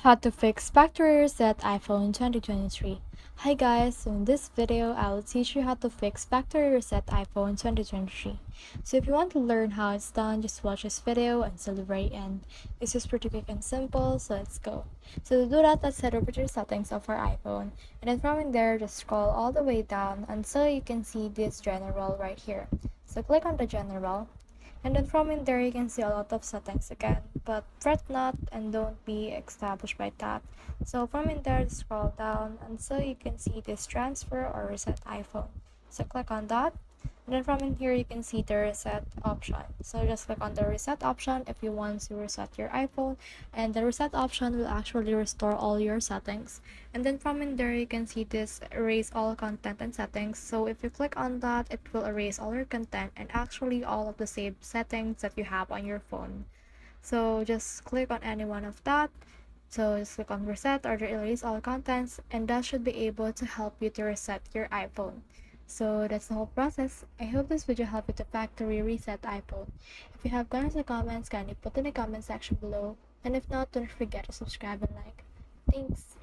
How to fix factory reset iPhone 2023. Hi guys, so in this video I will teach you how to fix factory reset iPhone 2023. So if you want to learn how it's done, just watch this video until the very end. This is pretty quick and simple, so let's go. So to do that, let's head over to the settings of our iPhone, and then from in there just scroll all the way down until you can see this general right here. So click on the general. And then from in there, you can see a lot of settings again, but fret not and don't be established by that. So from in there, scroll down until you can see this transfer or reset iPhone. So click on that. And then from in here, you can see the reset option. So just click on the reset option if you want to reset your iPhone. And the reset option will actually restore all your settings. And then from in there, you can see this erase all content and settings. So if you click on that, it will erase all your content and actually all of the saved settings that you have on your phone. So just click on any one of that. So just click on reset or erase all contents, and that should be able to help you to reset your iPhone. So that's the whole process. I hope this video helped you to factory reset iPhone. If you have questions or comments, kindly put in the comment section below. And if not, don't forget to subscribe and like. Thanks.